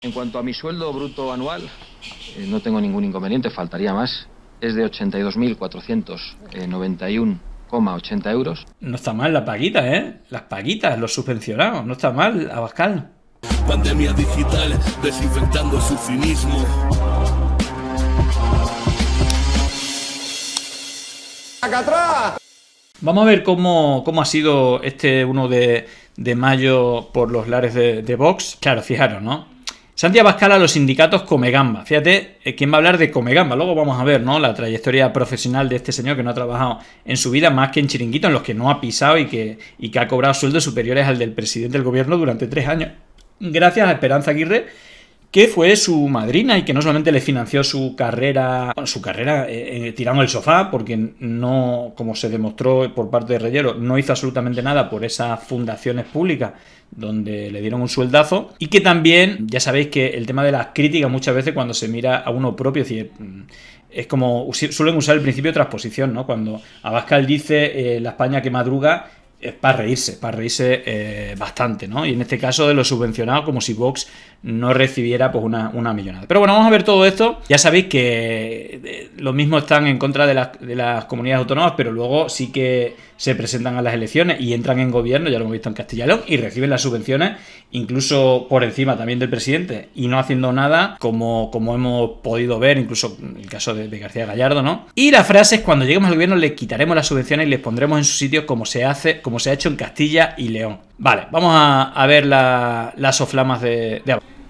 En cuanto a mi sueldo bruto anual, no tengo ningún inconveniente, faltaría más. Es de 82.491,80 euros. No está mal la paguita, ¿eh? Las paguitas, los subvencionados. No está mal, Abascal. Pandemia digital, desinfectando su cinismo. Vamos a ver cómo ha sido este 1 de mayo por los lares de Vox. Claro, fijaros, ¿no? Santi Abascal a los sindicatos come gamba. Fíjate, ¿quién va a hablar de come gamba? Luego vamos a ver, ¿no?, la trayectoria profesional de este señor que no ha trabajado en su vida más que en chiringuitos en los que no ha pisado y que ha cobrado sueldos superiores al del presidente del gobierno durante 3 años. Gracias a Esperanza Aguirre, que fue su madrina y que no solamente le financió su carrera tirando el sofá, porque no, como se demostró por parte de Reyero, no hizo absolutamente nada por esas fundaciones públicas donde le dieron un sueldazo, y que también, ya sabéis que el tema de las críticas muchas veces cuando se mira a uno propio, es decir, es como suelen usar el principio de transposición, ¿no? Cuando Abascal dice la España que madruga, es para reírse bastante, ¿no? Y en este caso de los subvencionados, como si Vox no recibiera pues una millonada. Pero bueno, vamos a ver todo esto. Ya sabéis que lo mismo están en contra de las comunidades autónomas, pero luego sí que se presentan a las elecciones y entran en gobierno, ya lo hemos visto en Castilla y León, y reciben las subvenciones, incluso por encima también del presidente, y no haciendo nada, como hemos podido ver, incluso en el caso de García Gallardo, ¿no? Y la frase es: cuando lleguemos al gobierno les quitaremos las subvenciones y les pondremos en su sitio como se ha hecho en Castilla y León. Vale, vamos a ver las soflamas de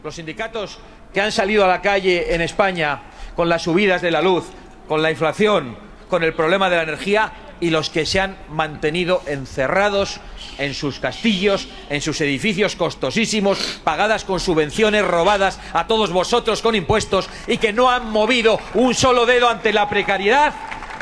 Los sindicatos que han salido a la calle en España con las subidas de la luz, con la inflación, con el problema de la energía, y los que se han mantenido encerrados en sus castillos, en sus edificios costosísimos, pagadas con subvenciones, robadas a todos vosotros con impuestos, y que no han movido un solo dedo ante la precariedad,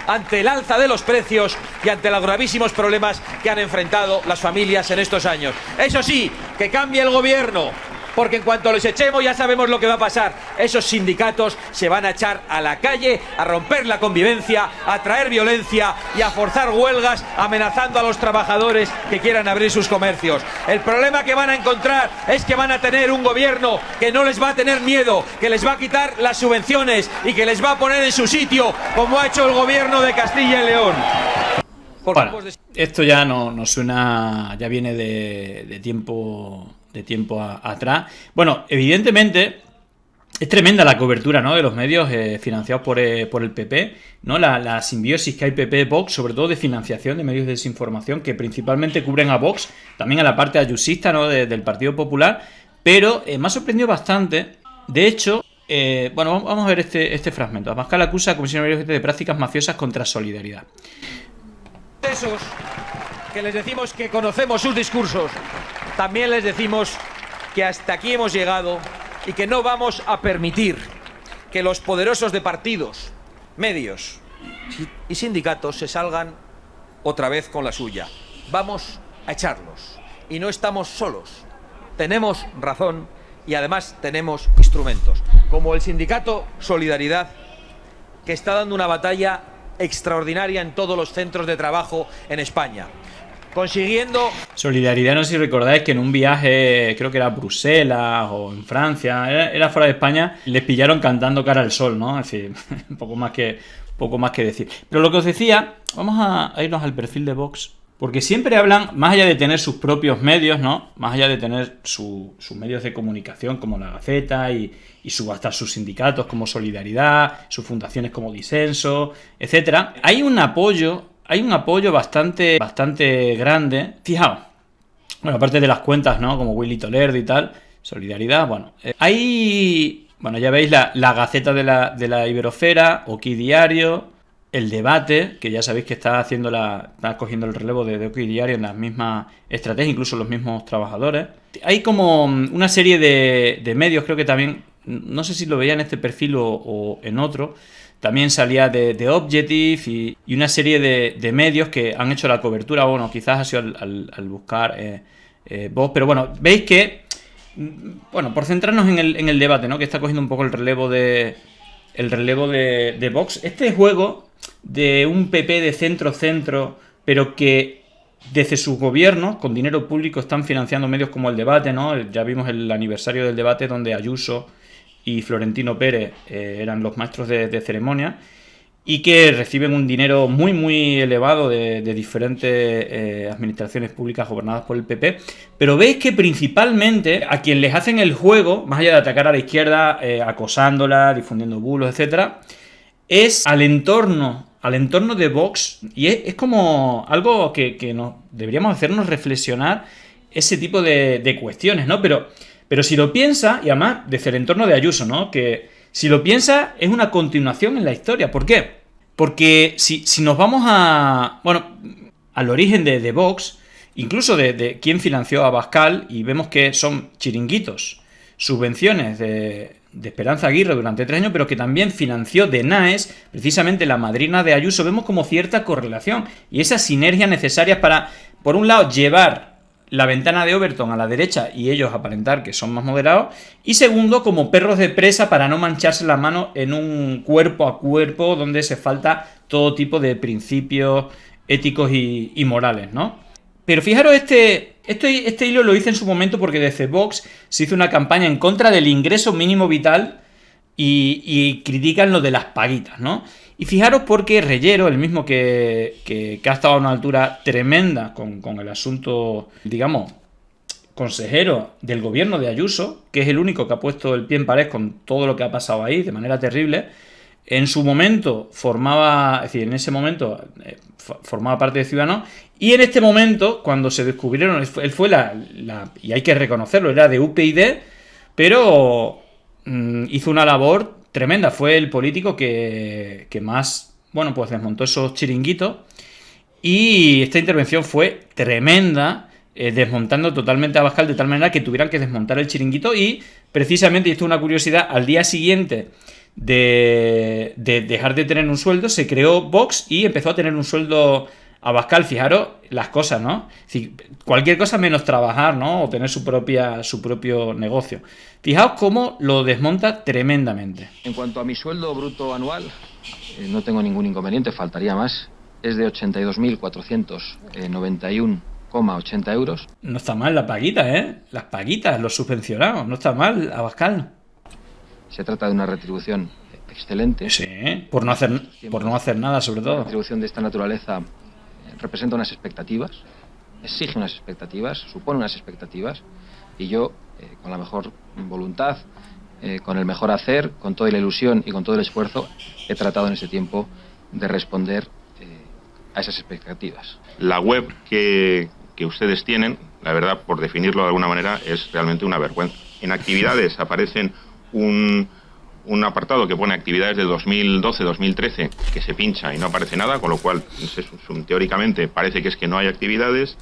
ante el alza de los precios y ante los gravísimos problemas que han enfrentado las familias en estos años. Eso sí, que cambie el gobierno, porque en cuanto les echemos ya sabemos lo que va a pasar. Esos sindicatos se van a echar a la calle, a romper la convivencia, a traer violencia y a forzar huelgas, amenazando a los trabajadores que quieran abrir sus comercios. El problema que van a encontrar es que van a tener un gobierno que no les va a tener miedo, que les va a quitar las subvenciones y que les va a poner en su sitio, como ha hecho el gobierno de Castilla y León. Bueno, esto ya no suena, ya viene de tiempo atrás. Bueno, evidentemente es tremenda la cobertura, ¿no?, de los medios financiados por el PP, ¿no? La simbiosis que hay PP-Vox, sobre todo de financiación de medios de desinformación, que principalmente cubren a Vox, también a la parte ayusista, ¿no?, del Partido Popular, pero me ha sorprendido bastante. De hecho, bueno, vamos a ver este fragmento. Abascal acusa a Comisión Nacional de prácticas mafiosas contra Solidaridad. Esos que les decimos que conocemos sus discursos, también les decimos que hasta aquí hemos llegado y que no vamos a permitir que los poderosos de partidos, medios y sindicatos se salgan otra vez con la suya. Vamos a echarlos. Y no estamos solos. Tenemos razón y además tenemos instrumentos, como el sindicato Solidaridad, que está dando una batalla extraordinaria en todos los centros de trabajo en España, consiguiendo... Solidaridad, no sé si recordáis que en un viaje, creo que era a Bruselas o en Francia, era fuera de España, les pillaron cantando Cara al Sol, ¿no? Es decir, poco más que decir. Pero lo que os decía, vamos a irnos al perfil de Vox, porque siempre hablan, más allá de tener sus propios medios, ¿no?, más allá de tener sus medios de comunicación como La Gaceta y hasta sus sindicatos como Solidaridad, sus fundaciones como Disenso, etcétera, hay un apoyo bastante grande. Fijaos, bueno, aparte de las cuentas, ¿no?, como Willy Toledo y tal, Solidaridad, bueno, bueno, ya veis la Gaceta de la Iberosfera, OK Diario, El Debate, que ya sabéis que está cogiendo el relevo de OK Diario en las mismas estrategias, incluso los mismos trabajadores. Hay como una serie de medios, creo que también, no sé si lo veía en este perfil o en otro, también salía de Objective y una serie de medios que han hecho la cobertura. Bueno, quizás ha sido al buscar Vox, pero bueno, veis que, bueno, por centrarnos en el debate, ¿no?, que está cogiendo un poco el relevo de Vox, este juego de un PP de centro-centro, pero que desde sus gobiernos, con dinero público, están financiando medios como El Debate, ¿no? Ya vimos el aniversario del Debate donde Ayuso y Florentino Pérez eran los maestros de ceremonia, y que reciben un dinero muy muy elevado de diferentes administraciones públicas gobernadas por el PP. Pero veis que principalmente a quien les hacen el juego, más allá de atacar a la izquierda, acosándola, difundiendo bulos, etcétera, es al entorno de Vox. Y es como algo que deberíamos hacernos reflexionar ese tipo de cuestiones, ¿no? Pero si lo piensa, y además desde el entorno de Ayuso, ¿no? Que si lo piensa, es una continuación en la historia. ¿Por qué? Porque si nos vamos al origen de Vox, incluso de quién financió a Abascal, y vemos que son chiringuitos, subvenciones de Esperanza Aguirre durante 3 años, pero que también financió de Naes, precisamente la madrina de Ayuso, vemos como cierta correlación y esa sinergia necesaria para, por un lado, llevar la ventana de Overton a la derecha y ellos aparentar que son más moderados, y segundo, como perros de presa para no mancharse las manos en un cuerpo a cuerpo donde se falta todo tipo de principios éticos y morales, ¿no? Pero fijaros, este hilo lo hice en su momento porque desde Vox se hizo una campaña en contra del ingreso mínimo vital y critican lo de las paguitas, ¿no? Y fijaros porque Reyero, el mismo que ha estado a una altura tremenda con el asunto, digamos, consejero del gobierno de Ayuso, que es el único que ha puesto el pie en pared con todo lo que ha pasado ahí de manera terrible, en su momento formaba parte de Ciudadanos, y en este momento, cuando se descubrieron, él fue y hay que reconocerlo, era de UPyD, pero hizo una labor tremenda. Fue el político que más, pues desmontó esos chiringuitos, y esta intervención fue tremenda, desmontando totalmente a Abascal de tal manera que tuvieran que desmontar el chiringuito. Y precisamente, y esto es una curiosidad, al día siguiente de dejar de tener un sueldo, se creó Vox y empezó a tener un sueldo Abascal. Fijaros las cosas, ¿no? Es decir, cualquier cosa menos trabajar, ¿no? O tener su propio negocio. Fijaos cómo lo desmonta tremendamente. En cuanto a mi sueldo bruto anual, no tengo ningún inconveniente, faltaría más. Es de 82.491,80 euros. No está mal la paguita, ¿eh? Las paguitas, los subvencionados. No está mal, Abascal. Se trata de una retribución excelente. Sí, por no hacer nada, sobre todo. Una retribución de esta naturaleza representa unas expectativas, exige unas expectativas, supone unas expectativas, y yo, con la mejor voluntad, con el mejor hacer, con toda la ilusión y con todo el esfuerzo, he tratado en ese tiempo de responder a esas expectativas. La web que ustedes tienen, la verdad, por definirlo de alguna manera, es realmente una vergüenza. En actividades aparecen un apartado que pone actividades de 2012-2013 que se pincha y no aparece nada, con lo cual teóricamente parece que es que no hay actividades.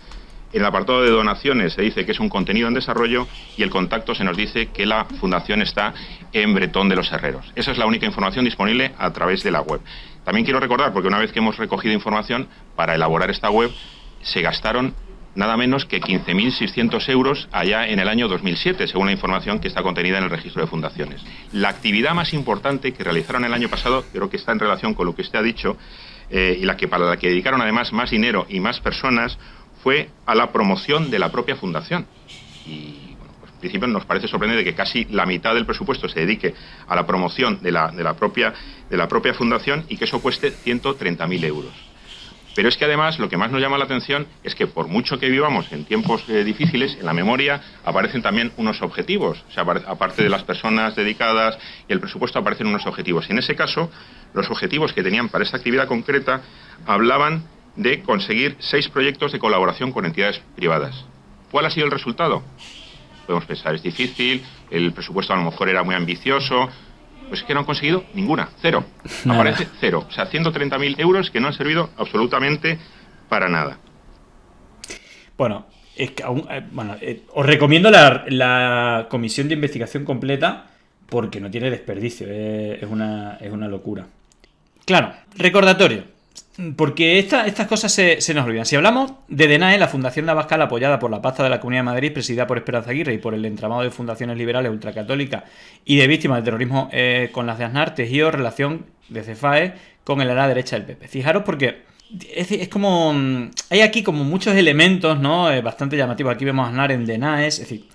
En el apartado de donaciones se dice que es un contenido en desarrollo, y el contacto se nos dice que la fundación está en Bretón de los Herreros. Esa es la única información disponible a través de la web. También quiero recordar, porque una vez que hemos recogido información para elaborar esta web, se gastaron nada menos que 15.600 euros allá en el año 2007, según la información que está contenida en el registro de fundaciones. La actividad más importante que realizaron el año pasado, creo que está en relación con lo que usted ha dicho, y para la que dedicaron además más dinero y más personas, fue a la promoción de la propia fundación. Y en principio nos parece sorprendente que casi la mitad del presupuesto se dedique a la promoción de la propia fundación, y que eso cueste 130.000 euros. Pero es que además lo que más nos llama la atención es que, por mucho que vivamos en tiempos difíciles, en la memoria aparecen también unos objetivos. O sea, aparte de las personas dedicadas y el presupuesto, aparecen unos objetivos. Y en ese caso, los objetivos que tenían para esta actividad concreta hablaban de conseguir 6 proyectos de colaboración con entidades privadas. ¿Cuál ha sido el resultado? Podemos pensar, es difícil, el presupuesto a lo mejor era muy ambicioso. Pues es que no han conseguido ninguna, 0. Aparece 0. O sea, 130.000 euros que no han servido absolutamente para nada. Bueno, es que os recomiendo la comisión de investigación completa, porque no tiene desperdicio, es una locura. Claro, recordatorio, porque estas cosas se nos olvidan. Si hablamos de DENAE, la Fundación de Abascal, apoyada por la Pasta de la Comunidad de Madrid, presidida por Esperanza Aguirre, y por el entramado de fundaciones liberales ultracatólicas y de víctimas del terrorismo con las de Aznar, tejió relación de CEFAE con el ala derecha del PP. Fijaros porque Es como... Hay aquí como muchos elementos, ¿no? Bastante llamativos. Aquí vemos a Aznar en Denaes. Es decir,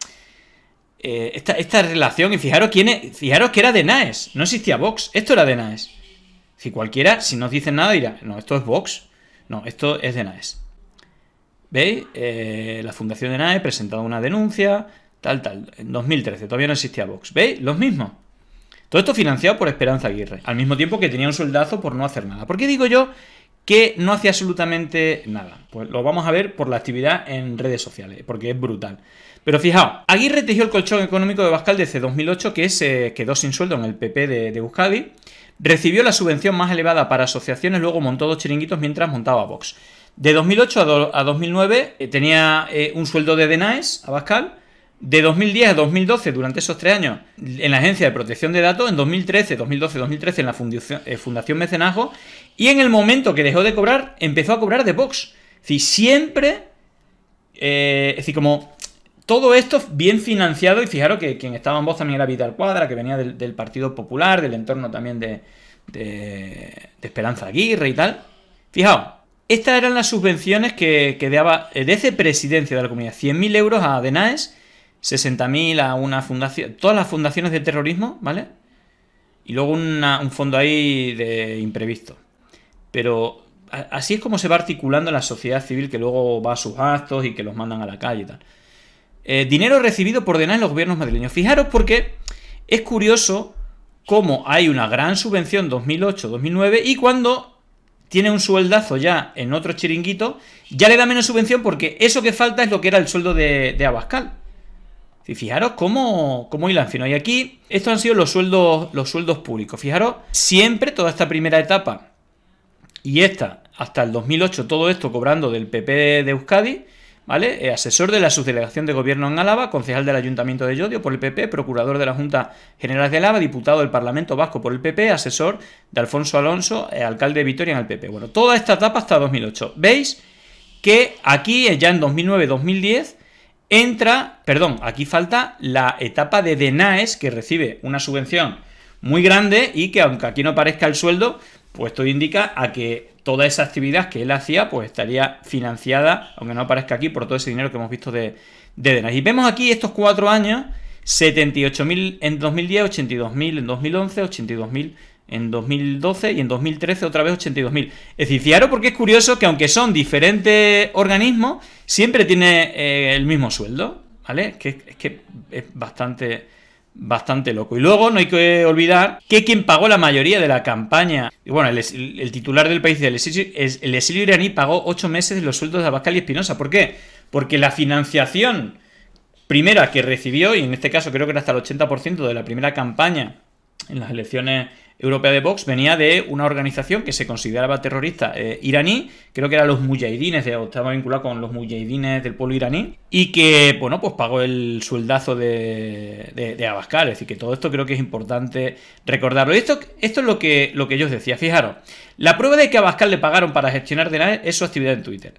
esta relación... Y fijaros que era Denaes. No existía Vox. Esto era Denaes. Si cualquiera, si no os dicen nada, dirá, no, esto es Vox. No, esto es Denaes. ¿Veis? La Fundación Denaes presentado una denuncia, tal. En 2013 todavía no existía Vox. ¿Veis? Los mismos. Todo esto financiado por Esperanza Aguirre. Al mismo tiempo que tenía un sueldazo por no hacer nada. ¿Por qué digo yo que no hacía absolutamente nada? Pues lo vamos a ver por la actividad en redes sociales, porque es brutal. Pero fijaos, Aguirre tejió el colchón económico de Abascal desde 2008, que se quedó sin sueldo en el PP de Euskadi. Recibió la subvención más elevada para asociaciones, luego montó 2 chiringuitos mientras montaba Vox. De 2008 a 2009 tenía un sueldo de Denaes, Abascal. De 2010 a 2012, durante esos 3 años, en la Agencia de Protección de Datos. En 2013 en la Fundación Mecenazgo. Y en el momento que dejó de cobrar, empezó a cobrar de Vox. Es decir, siempre... es decir, como... Todo esto bien financiado, y fijaros que quien estaba en Vox también era Vidal Cuadra, que venía del Partido Popular, del entorno también de Esperanza Aguirre y tal. Fijaos, estas eran las subvenciones que daba desde Presidencia de la Comunidad. 100.000 euros a Denaes, 60.000 a una fundación, todas las fundaciones de terrorismo, ¿vale? Y luego un fondo ahí de imprevisto. Pero así es como se va articulando la sociedad civil, que luego va a sus actos y que los mandan a la calle y tal. Dinero recibido por Denaes en los gobiernos madrileños. Fijaros porque es curioso cómo hay una gran subvención 2008-2009 y cuando tiene un sueldazo ya en otro chiringuito, ya le da menos subvención porque eso que falta es lo que era el sueldo de Abascal. Y fijaros cómo hilan fino. Y aquí, estos han sido los sueldos públicos. Fijaros, siempre toda esta primera etapa y esta, hasta el 2008, todo esto cobrando del PP de Euskadi, ¿vale? Asesor de la subdelegación de gobierno en Álava, concejal del Ayuntamiento de Llodio por el PP, procurador de la Junta General de Álava, diputado del Parlamento Vasco por el PP, asesor de Alfonso Alonso, alcalde de Vitoria en el PP. Bueno, toda esta etapa hasta 2008. ¿Veis? Que aquí, ya en 2009-2010, aquí falta la etapa de Denaes, que recibe una subvención muy grande y que, aunque aquí no aparezca el sueldo, pues todo indica a que toda esa actividad que él hacía pues estaría financiada, aunque no aparezca aquí, por todo ese dinero que hemos visto de Denaes. Y vemos aquí estos 4 años, 78.000 en 2010, 82.000 en 2011, 82.000 en 2012 y en 2013 otra vez 82.000. Es decir, fijaros porque es curioso que aunque son diferentes organismos, siempre tiene el mismo sueldo, ¿vale? Es que es bastante loco. Y luego no hay que olvidar que quien pagó la mayoría de la campaña, y bueno, el titular del país del exilio iraní pagó 8 meses de los sueldos de Abascal y Espinosa. ¿Por qué? Porque la financiación primera que recibió, y en este caso creo que era hasta el 80% de la primera campaña en las elecciones europeas de Vox, venía de una organización que se consideraba terrorista iraní, creo que eran los mujahidines, estaba vinculado con los mujahidines del pueblo iraní, y que, bueno, pues pagó el sueldazo de Abascal. Es decir, que todo esto creo que es importante recordarlo. Y esto es lo que yo os decía. Fijaros, la prueba de que a Abascal le pagaron para gestionar Denaes es su actividad en Twitter.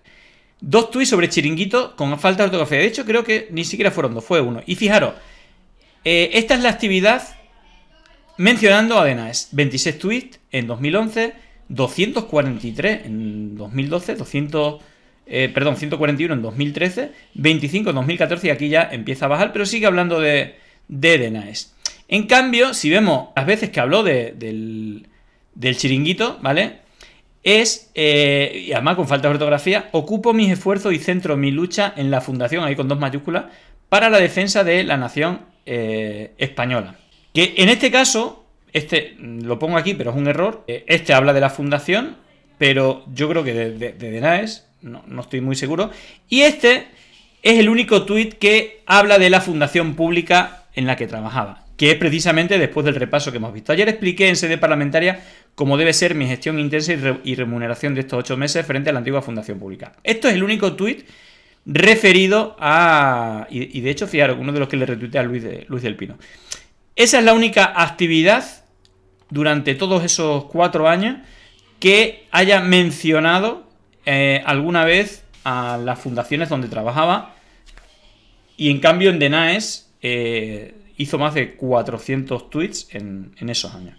2 tuits sobre chiringuito con falta de ortografía. De hecho, creo que ni siquiera fueron 2, fue 1. Y fijaros, esta es la actividad mencionando a Denaes. 26 tweets en 2011, 243 en 2012, 141 en 2013, 25 en 2014 y aquí ya empieza a bajar, pero sigue hablando de Denaes. En cambio, si vemos las veces que habló del chiringuito, ¿vale? Y además con falta de ortografía, ocupo mis esfuerzos y centro mi lucha en la fundación, ahí con 2 mayúsculas, para la defensa de la nación española. Que en este caso, lo pongo aquí, pero es un error. Habla de la fundación, pero yo creo que de Denaes, no estoy muy seguro. Y es el único tuit que habla de la fundación pública en la que trabajaba, que es precisamente después del repaso que hemos visto. Ayer expliqué en sede parlamentaria cómo debe ser mi gestión intensa y remuneración de estos 8 meses frente a la antigua fundación pública. Esto es el único tuit referido a... Y de hecho, fijaros, uno de los que le retuiteé a Luis del Pino. Esa es la única actividad durante todos esos 4 años que haya mencionado alguna vez a las fundaciones donde trabajaba, y en cambio en Denaes hizo más de 400 tweets en esos años.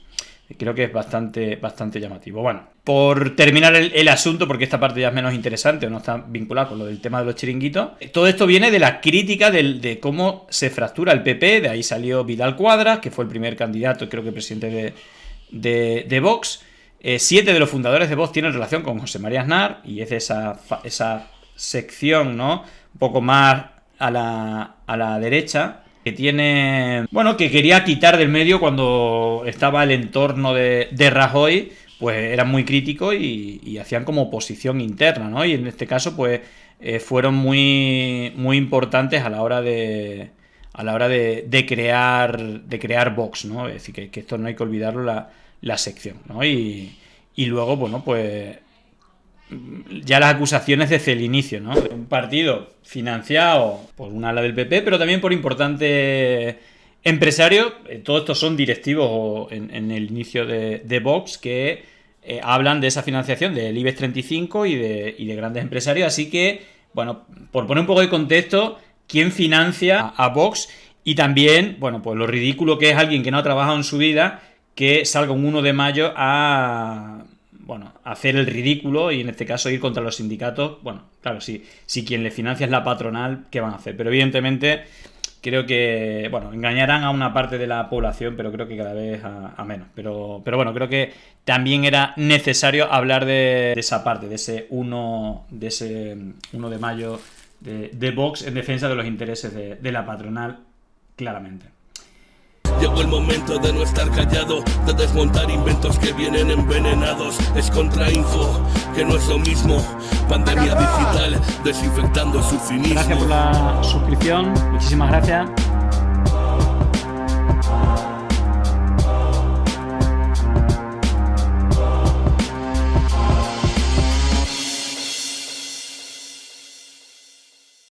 Creo que es bastante llamativo. Bueno, por terminar el asunto, porque esta parte ya es menos interesante o no está vinculada con lo del tema de los chiringuitos, todo esto viene de la crítica de cómo se fractura el PP. De ahí salió Vidal Quadras, que fue el primer candidato, creo que presidente de Vox. 7 de los fundadores de Vox tienen relación con José María Aznar, y es de esa sección, ¿no?, un poco más a la derecha, que tiene, bueno, que quería quitar del medio cuando estaba el entorno de Rajoy, pues eran muy críticos y hacían como oposición interna, ¿no? Y en este caso, pues fueron muy importantes a la hora de crear Vox, ¿no? Es decir, que esto no hay que olvidarlo, la sección, ¿no? Y luego, bueno, pues ya las acusaciones desde el inicio, ¿no? Un partido financiado por una ala del PP, pero también por importantes empresarios. Todos estos son directivos en el inicio de Vox, que hablan de esa financiación del IBEX 35 y de grandes empresarios. Así que, bueno, por poner un poco de contexto, ¿quién financia a Vox? Y también, bueno, pues lo ridículo que es alguien que no ha trabajado en su vida que salga un 1 de mayo a hacer el ridículo y en este caso ir contra los sindicatos. Bueno, claro, si quien le financia es la patronal, ¿qué van a hacer? Pero evidentemente creo que, bueno, engañarán a una parte de la población, pero creo que cada vez a menos. Pero bueno, creo que también era necesario hablar de esa parte, de ese 1 de mayo de Vox en defensa de los intereses de la patronal, claramente. Llegó el momento de no estar callado, de desmontar inventos que vienen envenenados. Es contrainfo, que no es lo mismo. Pandemia digital, desinfectando su cinismo. Gracias por la suscripción, muchísimas gracias.